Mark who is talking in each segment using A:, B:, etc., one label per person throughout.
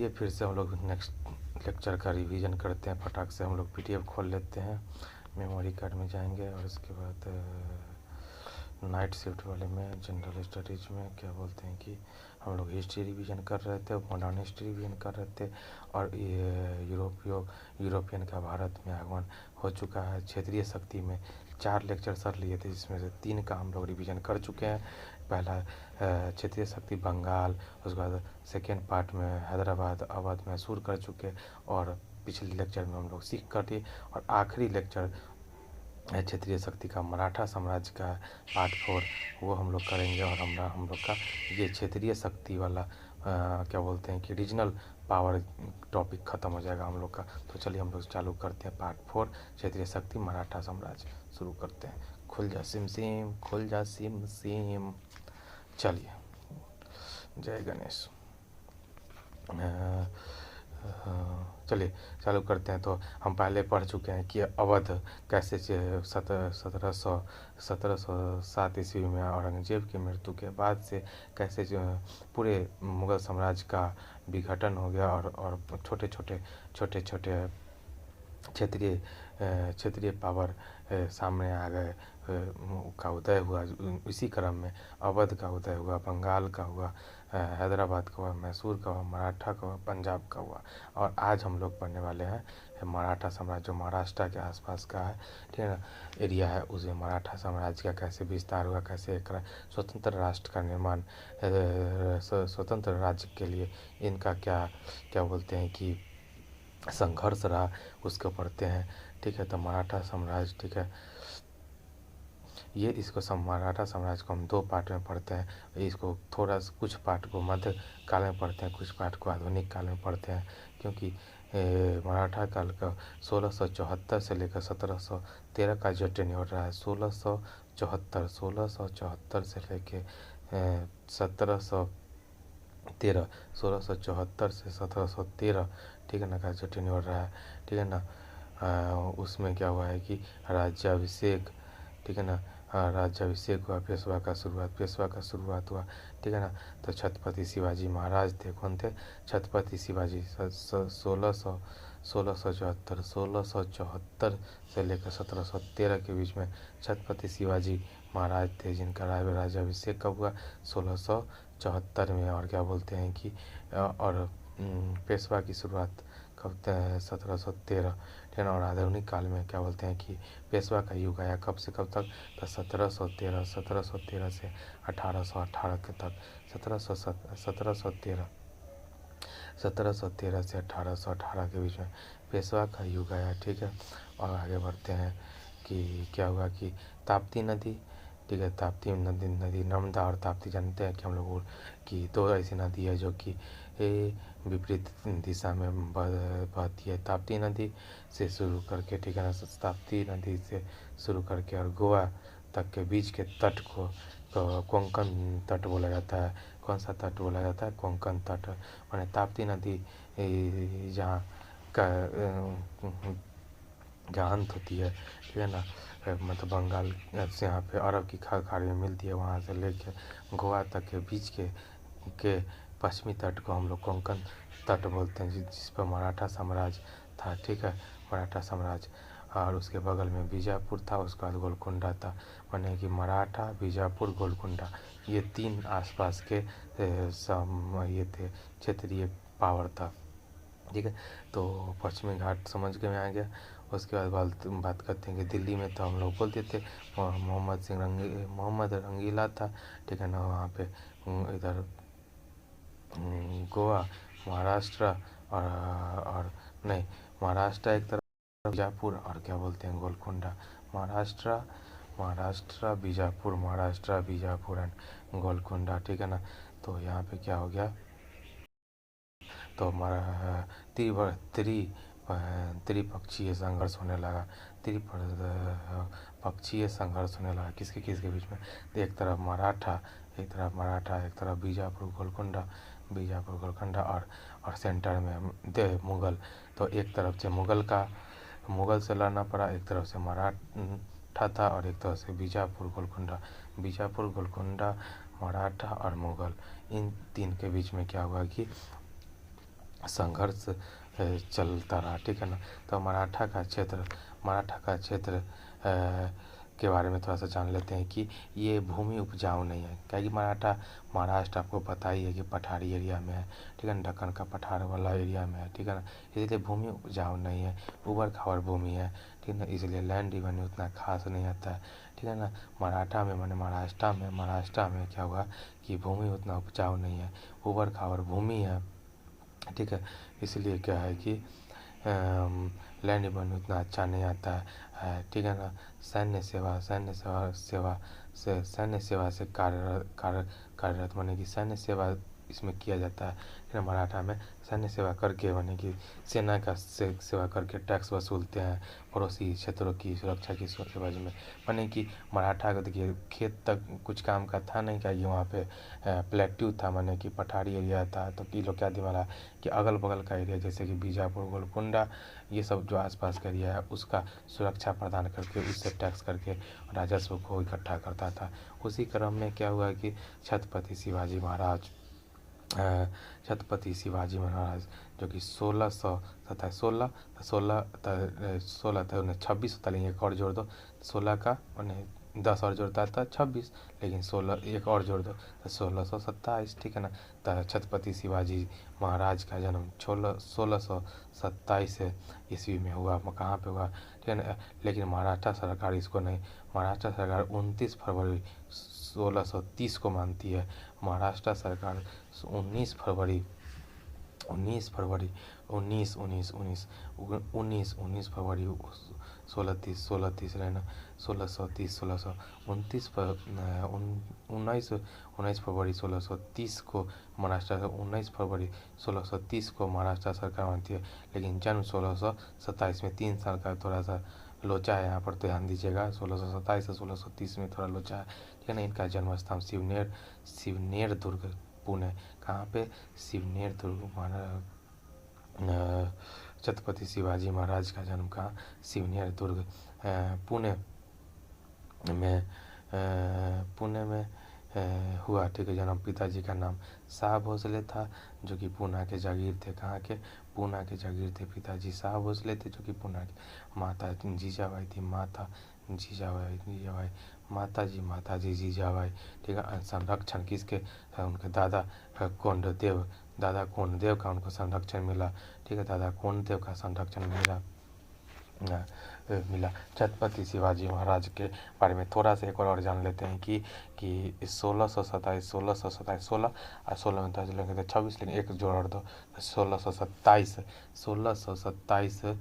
A: चलिए फिर से हम लोग नेक्स्ट लेक्चर का रिवीजन करते हैं। फटाक से हम लोग पीडीएफ खोल लेते हैं, मेमोरी कार्ड में जाएंगे और उसके बाद नाइट शिफ्ट वाले में जनरल स्टडीज़ में क्या बोलते हैं कि हम लोग हिस्ट्री रिवीजन कर रहे थे, मॉडर्न हिस्ट्री रिवीजन कर रहे थे और यूरोपियन का भारत में आगमन हो चुका है। क्षेत्रीय शक्ति में 4 लेक्चर सर लिए थे, जिसमें से 3 का हम लोग रिवीजन कर चुके हैं। पहला क्षेत्रीय शक्ति बंगाल, उसके बाद सेकेंड पार्ट में हैदराबाद, अवध, मैसूर कर चुके और पिछले लेक्चर में हम लोग सिख कर दिए और आखिरी लेक्चर क्षेत्रीय शक्ति का मराठा साम्राज्य का पार्ट 4 वो हम लोग करेंगे। और हम लोग का ये क्षेत्रीय शक्ति वाला क्या बोलते हैं कि रीजनल पावर टॉपिक ख़त्म हो जाएगा हम लोग का। तो चलिए हम लोग चालू करते हैं पार्ट 4 क्षेत्रीय शक्ति मराठा साम्राज्य शुरू करते हैं। खुल जा सिम सिम, खुल जा सिम सिम। चलिए, जय गणेश। चलिए चालू करते हैं। तो हम पहले पढ़ चुके हैं कि अवध कैसे 1707 ईस्वी में औरंगजेब की मृत्यु के बाद से कैसे पूरे मुग़ल साम्राज्य का विघटन हो गया और छोटे छोटे क्षेत्रीय पावर सामने आ गए का उदय हुआ। इसी क्रम में अवध का उदय हुआ, बंगाल का हुआ, हैदराबाद का हुआ, मैसूर का हुआ, मराठा का हुआ, पंजाब का हुआ। और आज हम लोग पढ़ने वाले हैं मराठा साम्राज्य, जो महाराष्ट्र के आसपास का है, ठीक है ना, एरिया है। उसे मराठा साम्राज्य का कैसे विस्तार हुआ, कैसे एक स्वतंत्र राष्ट्र का निर्माण, स्वतंत्र राज्य के लिए इनका क्या क्या बोलते हैं कि संघर्ष रहा, उसको पढ़ते हैं। ठीक है, तो मराठा साम्राज्य, ठीक है, ये इसको मराठा साम्राज्य को हम 2 पार्ट में पढ़ते हैं। इसको थोड़ा कुछ पार्ट को मध्य काल में पढ़ते हैं, कुछ पार्ट को आधुनिक काल में पढ़ते हैं, क्योंकि मराठा काल का 1674 से लेकर 1713 का जो टेन्योर रहा है, 1674 से लेकर 1713, 1674 से 1713, ठीक है ना, का जो टेन्योर रहा है, ठीक है ना, उसमें क्या हुआ है कि राज्याभिषेक, ठीक है ना, राज्याभिषेक हुआ, पेशवा का शुरुआत हुआ, ठीक है ना। तो छत्रपति शिवाजी महाराज थे, कौन थे? छत्रपति शिवाजी। 1674 से लेकर 1713 के बीच में छत्रपति शिवाजी महाराज थे, जिनका राज्याभिषेक कब हुआ? 1674 में। और क्या बोलते हैं कि और पेशवा की शुरुआत कब? 1713, ठीक है ना। और आधुनिक काल में क्या बोलते हैं कि पेशवा का युग आया, कब से कब तक? तो 1713 से 1818 के तक, 1713 से 1818 के बीच में पेशवा का युग आया, ठीक है। और आगे बढ़ते हैं कि क्या हुआ कि ताप्ती नदी, ठीक है, ताप्ती नदी नर्मदा और ताप्ती, जानते हैं कि हम लोग कि 2 ऐसी नदी है जो कि विपरीत दिशा में बहती है। ताप्ती नदी से शुरू करके, ठीक है ना, ताप्ती नदी से शुरू करके और गोवा तक के बीच के तट को कोंकण तट बोला जाता है। कौन सा तट बोला जाता है? कोंकण तट। माने ताप्ती नदी जहाँ का जहाँ अंत होती है, ठीक है ना, मतलब बंगाल से यहाँ पे अरब की खाड़ी में मिलती है, वहाँ से लेके गोवा तक के बीच के पश्चिमी तट को हम लोग कोंकण तट बोलते हैं, जिस पर मराठा साम्राज्य था, ठीक है, मराठा साम्राज्य। और उसके बगल में बीजापुर था, उसके बाद गोलकुंडा था। माने कि मराठा, बीजापुर, गोलकुंडा, ये 3 आसपास के ये थे, क्षेत्रीय पावर था, ठीक है। तो पश्चिमी घाट समझ के में आ गया। उसके बाद बात करते हैं कि दिल्ली में तो हम लोग बोलते थे मोहम्मद रंगीला था, ठीक है ना। वहाँ पे इधर गोवा, महाराष्ट्र और नहीं, महाराष्ट्र एक तरफ, बीजापुर और क्या बोलते हैं गोलकुंडा। महाराष्ट्र बीजापुर एंड गोलकुंडा, ठीक है ना। तो यहाँ पे क्या हो गया, तो हमारा त्रिपक्षीय संघर्ष होने लगा। त्रिपक्षीय संघर्ष होने लगा किसके बीच में? एक तरफ मराठा, एक तरफ बीजापुर गोलकुंडा और सेंटर में मुग़ल। तो एक तरफ से मुग़ल से लड़ना पड़ा, एक तरफ से मराठा था और एक तरफ से बीजापुर गोलकुंडा, मराठा और मुग़ल, इन 3 के बीच में क्या हुआ कि संघर्ष चलता रहा, ठीक है ना। तो मराठा का क्षेत्र के बारे में थोड़ा सा जान लेते हैं कि ये भूमि उपजाऊ नहीं है, क्या कि महाराष्ट्र आपको पता ही है कि पठारी एरिया में है, ठीक है ना, दक्कन का पठार वाला एरिया में है, ठीक है ना। इसलिए भूमि उपजाऊ नहीं है, ऊबड़ खाबड़ भूमि है, ठीक है ना, इसलिए लैंड रिवेन्यू उतना खास नहीं आता है, ठीक है ना। मराठा में माने महाराष्ट्र में क्या हुआ कि भूमि उतना उपजाऊ नहीं है, ऊबड़ खाबड़ भूमि है, ठीक है। इसलिए क्या है कि लैंड रिवेन्यू उतना अच्छा नहीं आता है, ठीक है ना। सैन्य सेवा से कार्यरत माने कि सैन्य सेवा इसमें किया जाता है, ठीक है। मराठा में सैन्य सेवा करके माने कि सेना का सेवा करके टैक्स वसूलते हैं पड़ोसी क्षेत्रों की सुरक्षा की एवज में। माने कि मराठा का देखिए खेत तक कुछ काम का था नहीं, क्या कि वहाँ पे प्लेट्यू था, माने कि पठारी एरिया था। तो ये लोग क्या दिमाग कि अगल बगल का एरिया जैसे कि बीजापुर, गोलकुंडा, ये सब जो आसपास का एरिया है उसका सुरक्षा प्रदान करके उससे टैक्स करके राजस्व को इकट्ठा करता था। उसी क्रम में क्या हुआ कि छत्रपति शिवाजी महाराज जो कि 16 था उन्हें 26 होता, लेकिन एक और जोड़ दो 16 का उन्हें 10 और जोड़ता था 26, लेकिन 16 एक और जोड़ दो तो 1627, ठीक है ना। तो छत्रपति शिवाजी महाराज का जन्म 1627 ईस्वी में हुआ। कहाँ पे हुआ, ठीक है ना। लेकिन महाराष्ट्र सरकार इसको नहीं, महाराष्ट्र सरकार 29 फरवरी 1630 को मानती है। महाराष्ट्र सरकार 19 फरवरी 1630 रहना 19 फरवरी 1630 को महाराष्ट्र 19 फरवरी 1630 को महाराष्ट्र सरकार मानती है। लेकिन जन्म 1627 में 3 साल का थोड़ा सा लोचा है, यहाँ पर तो ध्यान दीजिएगा 1627 से 1630 में थोड़ा लोचा है, ठीक है ना। इनका जन्म स्थान शिवनेर दुर्ग पुणे, कहाँ पे शिवनेर दुर्ग छत्रपति शिवाजी महाराज का जन्म कहाँ शिवनेर दुर्ग पुणे में हुआ, ठीक है। जन्म पिताजी का नाम शाह भोसले था जो कि पूना के जागीर थे, कहाँ के पूना के जागीर थे। पिताजी शाह भोसले थे जो कि पूना के, माता जीजाबाई थी, माता जी जीजाबाई, ठीक है। संरक्षण किसके, उनके दादा कोंडदेव का उनको संरक्षण मिला, ठीक है। दादा कोंडदेव का संरक्षण मिला। छत्रपति शिवाजी महाराज के बारे में थोड़ा सा एक और जान लेते हैं कि 1627 और 16 में 10 लेंगे तो 26, लेकिन एक जोड़ दो 1627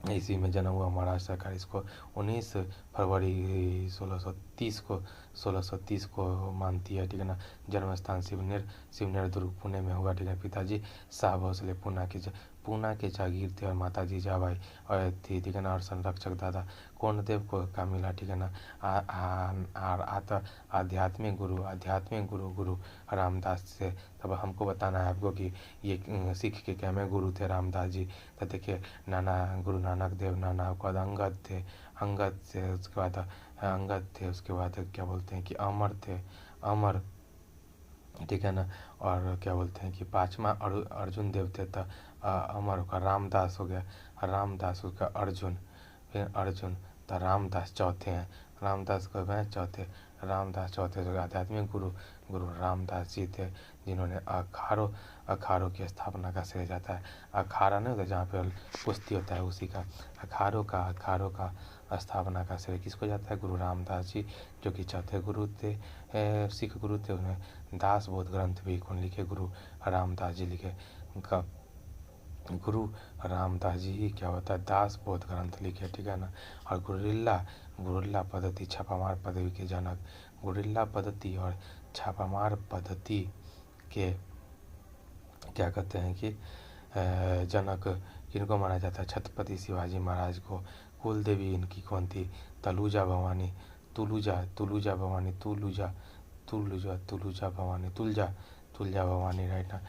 A: ईस्वी में जन्म हुआ महाराष्ट्र सरकार इसको 19 फरवरी 1630 को मानती है, ठीक है ना। जन्म स्थान शिवनेर दुर्ग पुणे में हुआ, ठीक है। पिताजी शाह भोसले पूना के जागीर थे और माता जी जीजाबाई और थी, ठीक है ना। और संरक्षक दादा कोंडदेव को का मिला, ठीक है ना। आध्यात्मिक गुरु रामदास से। तब हमको बताना है आपको कि ये सिख के क्या में गुरु थे रामदास जी। तो देखिए गुरु नानक देव नाना के बाद अंगद थे, उसके बाद क्या बोलते हैं कि अमर, ठीक है ना। और क्या बोलते हैं कि 5वां अर्जुन देव थे, तो अमर का रामदास हो गया, रामदास उसका अर्जुन, फिर अर्जुन, तो रामदास चौथे हैं, रामदास को हैं चौथे, रामदास चौथे जो आध्यात्मिक गुरु रामदास जी थे, जिन्होंने अखाड़ों की स्थापना का श्रेय जाता है। अखाड़ा नहीं होता जहाँ पे कुश्ती होता है, उसी का अखाड़ों का स्थापना का श्रेय किसको जाता है, गुरु रामदास जी, जो कि चौथे गुरु थे, सिख गुरु थे। उन्हें दास बोध ग्रंथ भी कौन लिखे, गुरु रामदास जी लिखे। उनका गुरु रामदास जी ही क्या होता है, दास बोध ग्रंथ लिखे, ठीक है ना। और गुरिल्ला पद्धति छापामार पद्धति के जनक, गुरिल्ला पद्धति और छापामार पद्धति के क्या कहते हैं कि जनक किनको माना जाता है, छत्रपति शिवाजी महाराज को। कुल देवी इनकी कौन थी, तुलजा भवानी, तुलजा भवानी, राइट ना।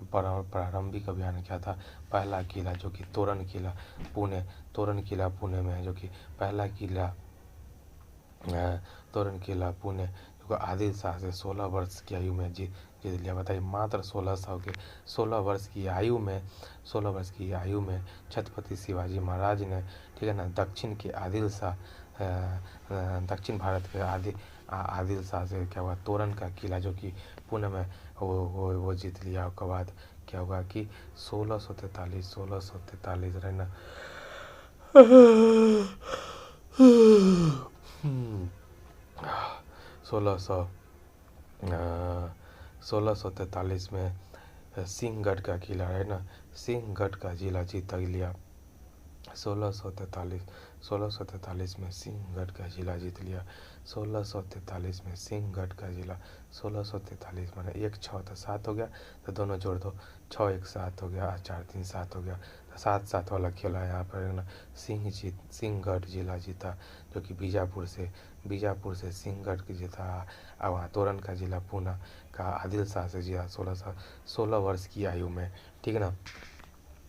A: प्रारंभिक अभियान क्या था, पहला किला जो कि तोरण किला पुणे में है, जो कि पहला किला तोरण किला पुणे देखो आदिल शाह से 16 वर्ष की आयु में जीत लिया। बताइए, मात्र 16 वर्ष की आयु में 16 वर्ष की आयु में छत्रपति शिवाजी महाराज ने, ठीक है ना, दक्षिण भारत के आदिल शाह से क्या हुआ, तोरन का किला जो कि पुणे में वो जीत लिया। उसके बाद क्या हुआ कि 1643 रहे ना, 1643 में सिंहगढ़ का किला है ना, सिंहगढ़ का जिला जीत लिया। 1643 में सिंहगढ़ का जिला जीत लिया। 1643 में सिंहगढ़ का जिला, 1643 मैंने 1 6 तो 7 हो गया, तो दोनों जोड़ दो, 6 1 7 हो गया, 4 3 7 हो गया, तो 7 वाला खेला यहाँ पर ना। सिंहगढ़ जिला जीता, जो कि बीजापुर से सिंहगढ़ की जीता। और वहाँ तोरन का जिला पूना का आदिल शाह से जीता 16 वर्ष की आयु में, ठीक है ना।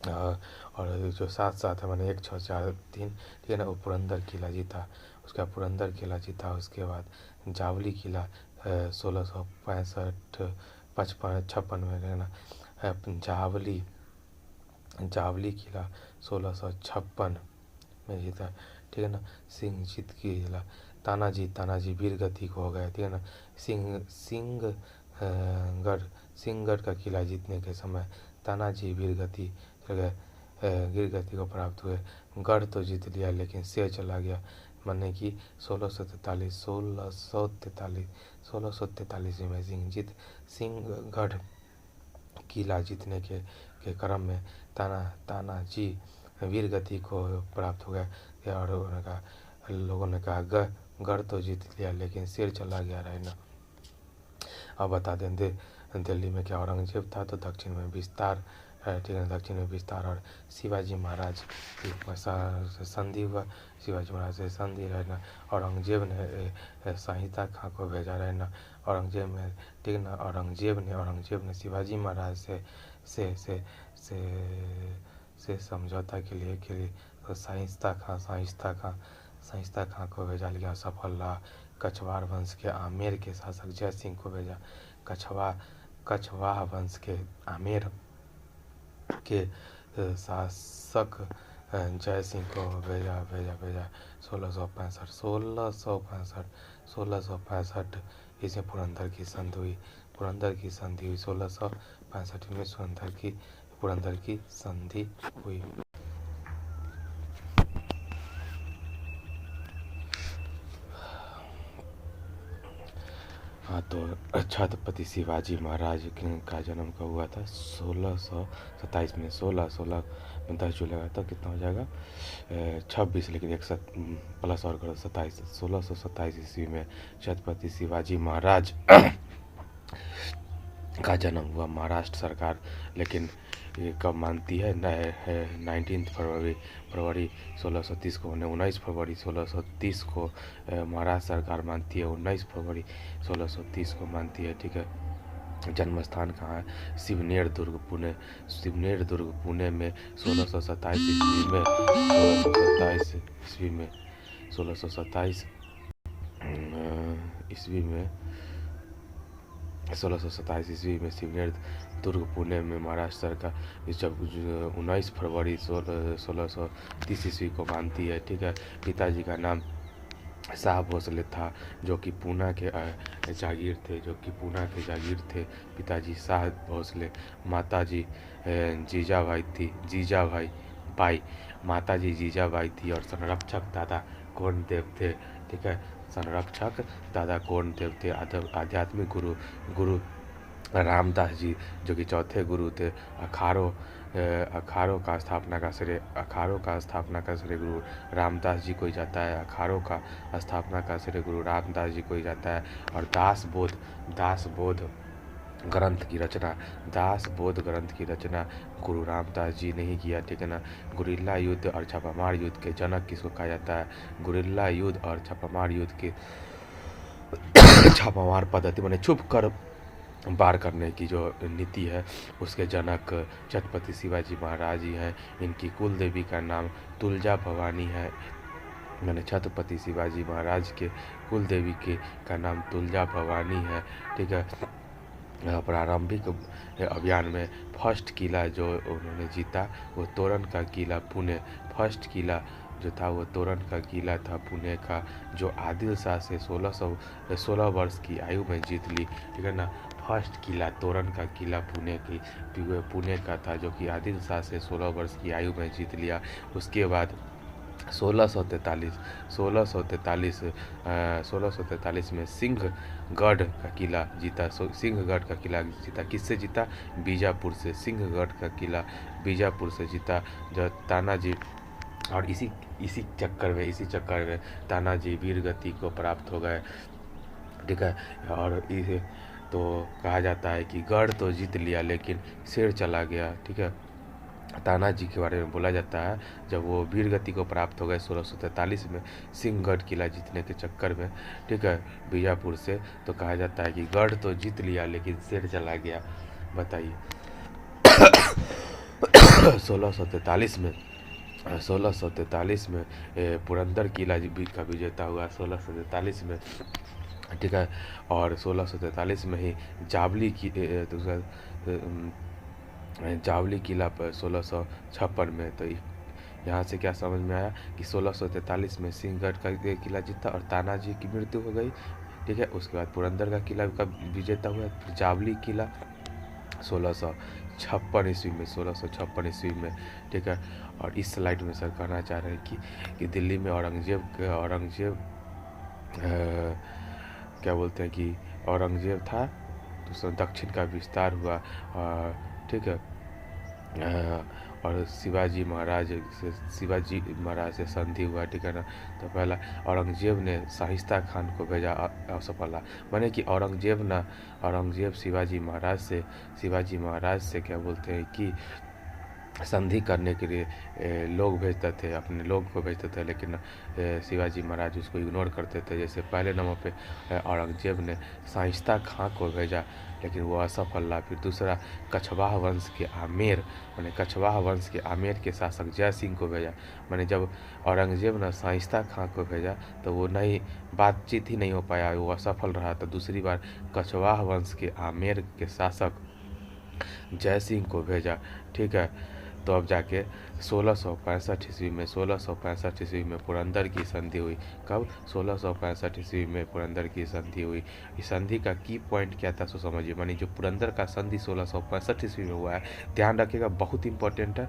A: और जो 7 है मैंने 1 6 4 3, ठीक है ना, वो पुरंदर किला जीता। उसका पुरंदर किला जीता। उसके बाद जावली किला 1665 56 में, है ना, जावली किला 1656 में जीता, ठीक है ना। सिंहजीत की जिला तानाजी वीरगति को हो गया, ठीक है ना। सिंहगढ़ का किला जीतने के समय तानाजी वीरगति को प्राप्त हुए। गढ़ तो जीत लिया लेकिन शेर चला गया, माने कि 1643 में सिंहगढ़ किला जीतने के क्रम में तानाजी वीरगति को प्राप्त हो गया। और लोगों ने कहा गढ़ तो जीत लिया लेकिन शेर चला गया, रहे ना। अब बता दें दिल्ली में क्या औरंगजेब था, तो दक्षिण में विस्तार, ठीक है, दक्षिण में विस्तार। और शिवाजी महाराज से संधि हुआ, शिवाजी महाराज से संधि, रहना। औरंगजेब ने संहिता खां को भेजा, रहना। औरंगजेब ने, ठीक है ना, औरंगजेब ने शिवाजी महाराज से समझौता के लिए तो शाइस्ता खां को भेजा लिया, सफल रहा। कछवार वंश के आमेर के शासक जय सिंह को भेजा। कछवाह वंश के आमेर के शासक जय सिंह को भेजा 1665 इसमें पुरंदर की संधि हुई 1665 में पुरंदर की संधि हुई। हाँ, तो छत्रपति शिवाजी महाराज का जन्म कब हुआ था? 1627 में। 16 में 10 जो लगा था कितना हो जाएगा? 26, लेकिन एक प्लस और करो 27। 1627 ईस्वी में छत्रपति शिवाजी महाराज का जन्म हुआ। महाराष्ट्र सरकार लेकिन ये कब मानती है? 19 फरवरी 1630 को, 19 फरवरी 1630 को महाराष्ट्र सरकार मानती है। 19 फरवरी 1630 को मानती है, ठीक है। जन्म स्थान कहाँ है? शिवनेर दुर्ग पुणे में 1627 ईस्वी में 1627 ईस्वी में 1627 ईस्वी में शिवनेर दुर्ग पुणे में महाराष्ट्र सरकार जब 19 फरवरी 1630 ईस्वी को मानती है, ठीक है। पिताजी का नाम शाह भोसले था, जो कि पूना के जागीर थे। पिताजी शाह भोसले, माताजी जीजाबाई बाई, माताजी जीजाबाई थी। और संरक्षक दादा कोंडदेव थे, ठीक है। संरक्षक दादा कोंडदेव थे। आध्यात्मिक गुरु रामदास जी, जो कि चौथे गुरु थे। अखाड़ों का स्थापना का श्रेय गुरु रामदास जी को ही जाता है। अखाड़ों का स्थापना का श्रेय गुरु रामदास जी को ही जाता है। और दासबोध ग्रंथ की रचना गुरु रामदास जी ने ही किया, ठीक है ना। गुरिल्ला युद्ध और छापामार युद्ध के जनक किसको कहा जाता है? गुरिल्ला युद्ध और छापामार युद्ध के छापामार पद्धति मैंने छुप कर वार करने की जो नीति है, उसके जनक छत्रपति शिवाजी महाराज ही हैं। इनकी कुल देवी का नाम तुलजा भवानी है। मैंने छत्रपति शिवाजी महाराज के कुल देवी के का नाम तुलजा भवानी है, ठीक है। प्रारंभिक अभियान में फर्स्ट किला जो उन्होंने जीता वो तोरण का किला पुणे, फर्स्ट किला जो था वो तोरण का किला था पुणे का, जो आदिल शाह से 16 वर्ष की आयु में जीत ली, ठीक है ना। फर्स्ट किला तोरण का किला पुणे का था, जो कि आदिल शाह से 16 वर्ष की आयु में जीत लिया। उसके बाद 1643 में सिंहगढ़ का किला जीता। सिंहगढ़ का किला जीता, किससे जीता? बीजापुर से। सिंहगढ़ का किला बीजापुर से जीता, जो तानाजी, और इसी चक्कर में तानाजी वीर गति को प्राप्त हो गए, ठीक है। और इसे तो कहा जाता है कि गढ़ तो जीत लिया लेकिन शेर चला गया, ठीक है। तानाजी के बारे में बोला जाता है, जब वो वीर गति को प्राप्त हो गए 1643 में सिंहगढ़ किला जीतने के चक्कर में, ठीक है, बीजापुर से, तो कहा जाता है कि गढ़ तो जीत लिया लेकिन शेर चला गया। बताइए 1643 में पुरंदर किला का विजेता हुआ 1643 में, ठीक है। और 1643 में ही जावली किला पर 1656 में। तो यहाँ से क्या समझ में आया कि 1643 में सिंहगढ़ का किला जीता और तानाजी की मृत्यु हो गई, ठीक है। उसके बाद पुरंदर का किला का विजेता हुआ, फिर जावली किला 1656 ईस्वी में, ठीक है। और इस स्लाइड में सर कहना चाह रहे हैं कि दिल्ली में औरंगजेब क्या बोलते हैं कि औरंगजेब था, तो दक्षिण का विस्तार हुआ, ठीक है। और शिवाजी महाराज से संधि हुआ, ठीक है ना। तो पहला औरंगजेब ने शाहिस्ता खान को भेजा असफला, माने कि औरंगजेब शिवाजी महाराज से क्या बोलते हैं कि संधि करने के लिए लोग भेजते थे, अपने लोग को भेजते थे, लेकिन शिवाजी महाराज उसको इग्नोर करते थे। जैसे पहले नंबर पे औरंगजेब ने शाइस्ता खां को भेजा, लेकिन वो असफल रहा। फिर दूसरा कछवाह वंश के आमेर के शासक जय सिंह को भेजा। मैंने जब औरंगजेब ने शाइस्ता खां को भेजा तो वो बातचीत ही नहीं हो पाया, वो असफल रहा। तो दूसरी बार कछवाह वंश के आमेर के शासक जय सिंह को भेजा, ठीक है। तो अब जाके 1665 ईस्वी में पुरंदर की संधि हुई। कब? 1665 ईस्वी में पुरंदर की संधि हुई। इस संधि का की पॉइंट क्या था सो समझिए, मानी जो पुरंदर का संधि 1665 ईस्वी में हुआ है, ध्यान रखिएगा, बहुत इंपॉर्टेंट है।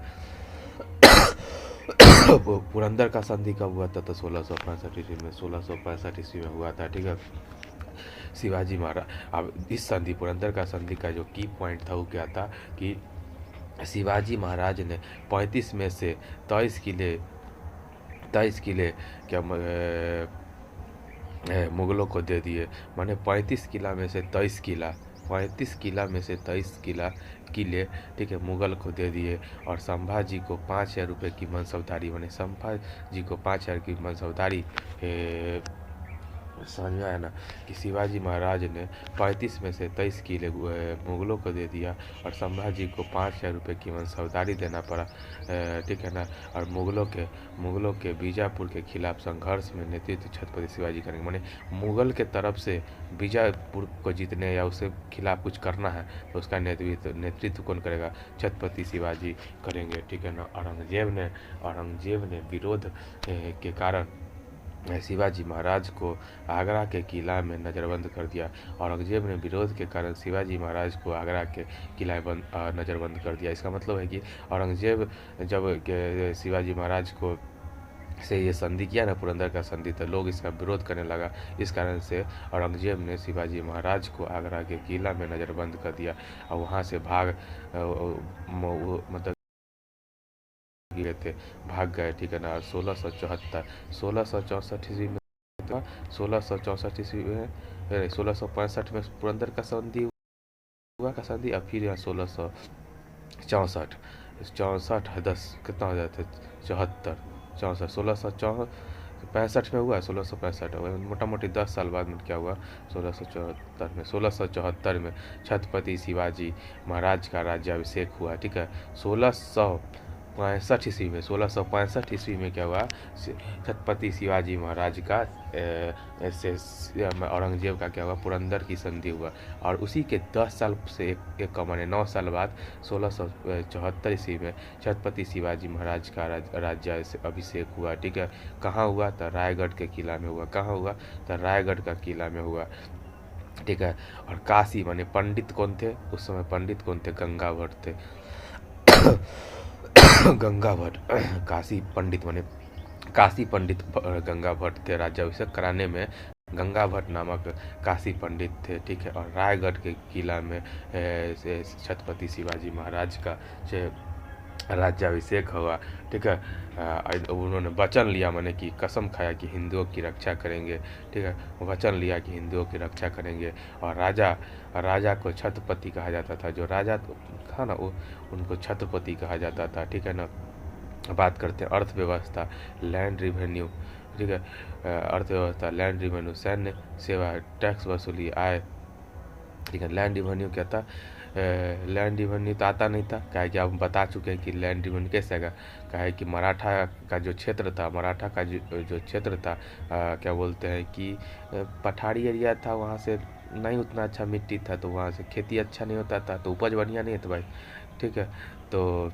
A: पुरंदर का संधि कब हुआ था? तो 1665 ईस्वी में हुआ था, ठीक है। शिवाजी महाराज, अब इस संधि पुरंदर का संधि का जो की पॉइंट था वो क्या था कि शिवाजी महाराज ने 35 में से 23 किले क्या मुगलों को दे दिए। माने 35 किला में से 23 किले, ठीक है, मुगल को दे दिए। और संभाजी को 5,000 रुपये की मनसबदारी, माने संभाजी को 5,000 की मनसबदारी समझ में आया ना, कि शिवाजी महाराज ने 35 में से 23 किले मुगलों को दे दिया और संभाजी को 5,000 रुपये की मनसबदारी देना पड़ा, ठीक है ना। और मुगलों के बीजापुर के खिलाफ संघर्ष में नेतृत्व छत्रपति शिवाजी करेंगे। माने मुगल के तरफ से बीजापुर को जीतने या उसके खिलाफ कुछ करना है तो उसका नेतृत्व कौन करेगा? छत्रपति शिवाजी करेंगे, ठीक है ना। औरंगजेब ने विरोध के कारण शिवाजी महाराज को आगरा के किला में नज़रबंद कर दिया। औरंगजेब ने विरोध के कारण शिवाजी महाराज को आगरा के किला में नज़रबंद कर दिया। इसका मतलब है कि औरंगजेब जब शिवाजी महाराज को से ये संधि किया ना, पुरंदर का संधि, तो लोग इसका विरोध करने लगा। इस कारण से औरंगजेब ने शिवाजी महाराज को आगरा के किला में नज़रबंद कर दिया और वहाँ से भाग गए, ठीक है ना। 1664 ईस्वी में 1665 में पुरंदर का संधि हुआ अब फिर यहाँ 1664 10 कितना हो जाता है? 1665 में हुआ, 1665 मोटा मोटी 10 साल बाद में क्या हुआ? 1674 में छत्रपति शिवाजी महाराज का राज्याभिषेक हुआ, ठीक है। 65 ईस्वी में 1665 ईस्वी में क्या हुआ, छत्रपति शिवाजी महाराज का औरंगजेब का क्या हुआ, पुरंदर की संधि हुआ। और उसी के 10 साल से एक माने 9 साल बाद 1674 ईस्वी में छत्रपति शिवाजी महाराज का राज्य अभिषेक हुआ। ठीक है, कहाँ हुआ? तो रायगढ़ के किला में हुआ। कहाँ हुआ? तो रायगढ़ का किला में हुआ। ठीक है, और काशी माने पंडित कौन थे उस समय? पंडित कौन थे? गंगा भट्ट थे। गंगा भट्ट काशी पंडित माने काशी पंडित गंगा भट्ट थे। राज्याभिषेक कराने में गंगा भट्ट नामक काशी पंडित थे। ठीक है, और रायगढ़ के किला में छत्रपति शिवाजी महाराज का राज्याभिषेक हुआ। ठीक है, उन्होंने वचन लिया, माने कि कसम खाया कि हिंदुओं की रक्षा करेंगे। ठीक है, वचन लिया कि हिंदुओं की रक्षा करेंगे। और राजा को छत्रपति कहा जाता था। जो राजा था ना उनको छत्रपति कहा जाता था। ठीक है ना। बात करते हैं अर्थव्यवस्था, लैंड रिवेन्यू। ठीक है, अर्थव्यवस्था, लैंड रिवेन्यू, सैन्य सेवा, टैक्स वसूली, आय। ठीक है, लैंड रिवेन्यू क्या था? लैंड रिवेन्यू तो आता नहीं था, क्या है कि आप बता चुके हैं कि लैंड रिवेन्यू कैसे आएगा। क्या है कि मराठा का जो क्षेत्र था, मराठा का जो क्षेत्र था, क्या बोलते हैं कि पठारी एरिया था, वहाँ से नहीं उतना अच्छा मिट्टी था, तो वहाँ से खेती अच्छा नहीं होता था, तो उपज बढ़िया नहीं था भाई। ठीक है, तो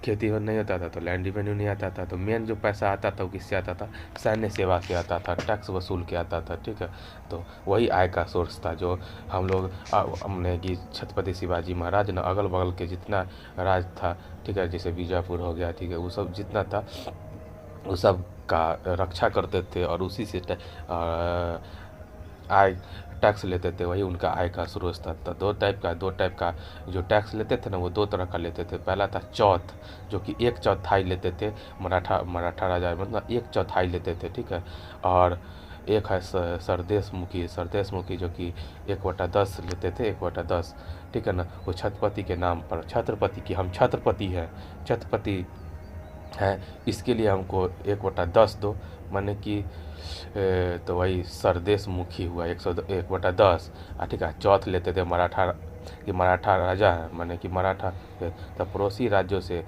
A: खेती नहीं होता था तो लैंड रिवेन्यू नहीं आता था। तो मेन जो पैसा आता था वो किससे आता था? सैन्य सेवा से आता था, टैक्स वसूल के आता था। ठीक है, तो वही आय का सोर्स था जो हम लोग हमने कि छत्रपति शिवाजी महाराज ने अगल बगल के जितना राज था, ठीक है, जैसे बीजापुर हो गया, ठीक है, वो सब जितना था वो सब का रक्षा करते थे और उसी से आय टैक्स लेते थे, वही उनका आय का स्रोत था। तो दो टाइप का जो टैक्स लेते थे ना, वो 2 तरह का लेते थे। पहला था चौथ, जो कि 1/4 लेते थे। मराठा राजा मतलब 1/4 लेते थे। ठीक है, और एक है सरदेशमुखी जो कि 1/10 लेते थे, 1/10। ठीक है ना, वो छत्रपति के नाम पर, छत्रपति की हम छत्रपति है, इसके लिए हमको 1/10 दो, माने कि तो वही सरदेश मुखी हुआ 1/10। ठीक है, चौथ लेते थे मराठा राजा है, माने कि मराठा तो पड़ोसी राज्यों से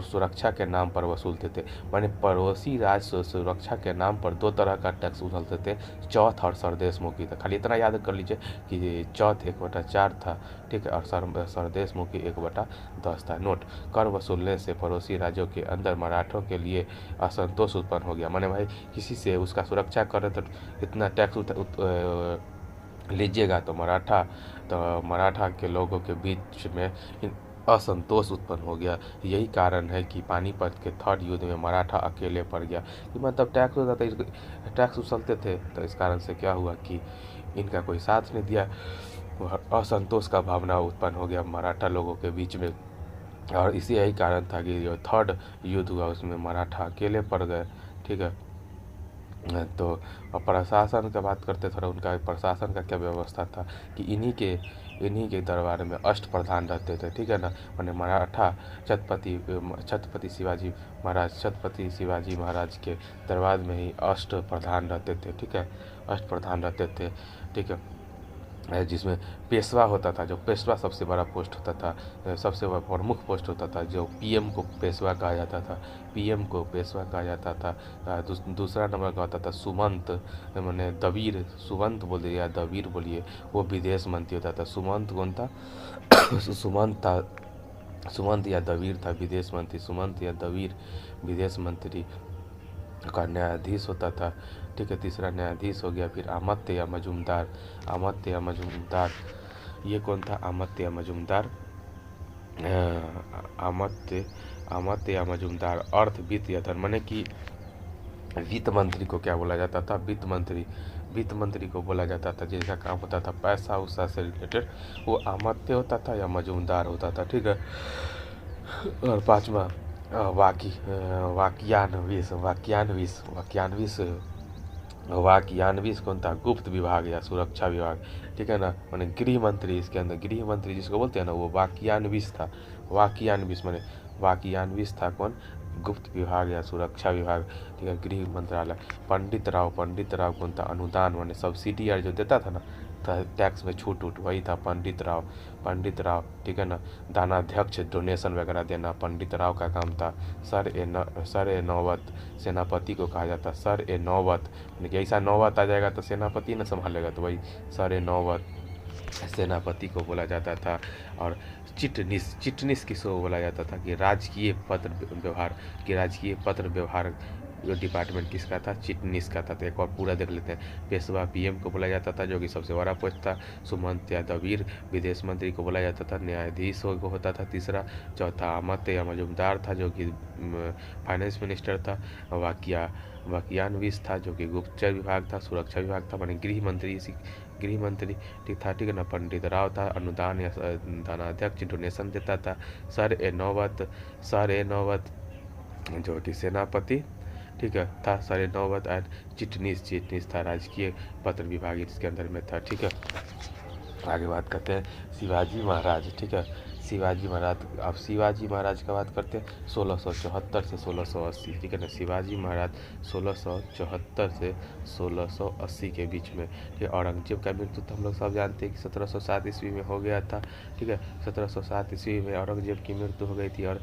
A: सुरक्षा के नाम पर वसूलते थे। माने पड़ोसी राज्य से सुरक्षा के नाम पर 2 तरह का टैक्स वसूलते थे, चौथ और सरदेश मुखी था। खाली इतना याद कर लीजिए कि चौथ 1/4 था। ठीक है, और सरदेश मुखी 1/10 था। नोट, कर वसूलने से पड़ोसी राज्यों के अंदर मराठों के लिए असंतोष उत्पन्न हो गया। माने भाई किसी से उसका सुरक्षा कर रहे तो इतना टैक्स लीजिएगा, तो मराठा के लोगों के बीच में असंतोष उत्पन्न हो गया। यही कारण है कि पानीपत के 3rd युद्ध में मराठा अकेले पड़ गया, कि मतलब टैक्स उछलते थे, तो इस कारण से क्या हुआ कि इनका कोई साथ नहीं दिया, असंतोष का भावना उत्पन्न हो गया मराठा लोगों के बीच में। और इसी यही कारण था कि जो 3rd युद्ध हुआ उसमें मराठा अकेले पड़ गए। ठीक है, तो प्रशासन का बात करते थोड़ा, उनका प्रशासन का क्या व्यवस्था था कि इन्हीं के दरबार में अष्टप्रधान रहते थे। ठीक है ना, माने मराठा छत्रपति शिवाजी महाराज के दरबार में ही अष्टप्रधान रहते थे। ठीक है, अष्टप्रधान रहते थे। ठीक है, जिसमें पेशवा होता था, जो पेशवा सबसे बड़ा पोस्ट होता था, सबसे प्रमुख पोस्ट होता था, जो पीएम को पेशवा कहा जाता था, पीएम को पेशवा कहा जाता था। दूसरा नंबर का होता था सुमंत, मैंने दबीर, सुमंत बोलिए या दबीर बोलिए, वो विदेश मंत्री होता था। सुमंत कौन था? सुमंत या दबीर था विदेश मंत्री। सुमंत या दबीर विदेश मंत्री का न्यायाधीश होता था। ठीक है, तीसरा न्यायाधीश हो गया। फिर अमात्य या मजूमदार, ये कौन था? अमात्य या मजूमदार, अर्थ, वित्त या धर्म, माने कि वित्त मंत्री को क्या बोला जाता था? वित्त मंत्री को बोला जाता था, जिसका काम होता था पैसा उसा से रिलेटेड, वो अमात्य होता था या मजूमदार होता था। ठीक है, और 5वां वाक्यान्विस कौन था? गुप्त विभाग या सुरक्षा विभाग। ठीक है ना, माने गृह मंत्री, इसके अंदर गृह मंत्री जिसको बोलते हैं ना, वो वाक्यान्विस था। वाक्यान्विस था कौन? गुप्त विभाग या सुरक्षा विभाग। ठीक है, गृह मंत्रालय। पंडित राव कौन था? अनुदान माने सब्सिडी जो देता था ना, था टैक्स में छूट उट, वही था पंडित राव, ठीक है ना। दानाध्यक्ष डोनेशन वगैरह देना पंडित राव का काम था। सर ए नौबत सेनापति को कहा जाता, सर ए नौबत, यानी कि ऐसा नौबत आ जाएगा तो सेनापति न संभालेगा, तो वही सर ए नौबत सेनापति को बोला जाता था। और चिटनिस किसको बोला जाता था कि राजकीय पत्र व्यवहार डिपार्टमेंट किसका था, चिटनिस का था। तो एक और पूरा देख लेते हैं। पेशवा पीएम को बोला जाता था, जो कि सबसे बड़ा पोस्ट था। सुमंत या दबीर विदेश मंत्री को बोला जाता था। न्यायाधीश को होता था तीसरा। चौथा अमत या मजुमदार था, जो कि फाइनेंस मिनिस्टर था। वाकियानविस था, जो कि गुप्तचर विभाग था। सुरक्षा विभाग था, मानी गृह मंत्री ठीक था, ठीक है ना। पंडित राव था, अनुदान या दानाध्यक्ष डोनेशन देता था। सर ए नौबत जो कि सेनापति ठीक है था। सर ए नौबत एंड चिटनिस था, राजकीय पत्र विभाग इसके अंदर में था, ठीक है। आगे बात करते हैं शिवाजी महाराज, ठीक है। शिवाजी महाराज का बात करते हैं 1674 से 1680, ठीक है ना। शिवाजी महाराज 1674 से 1680 के बीच में, ठीक है। औरंगजेब का मृत्यु तो हम लोग सब जानते हैं कि 1707 ईस्वी में हो गया था, ठीक है। 1707 ईस्वी में औरंगजेब की मृत्यु हो गई थी। और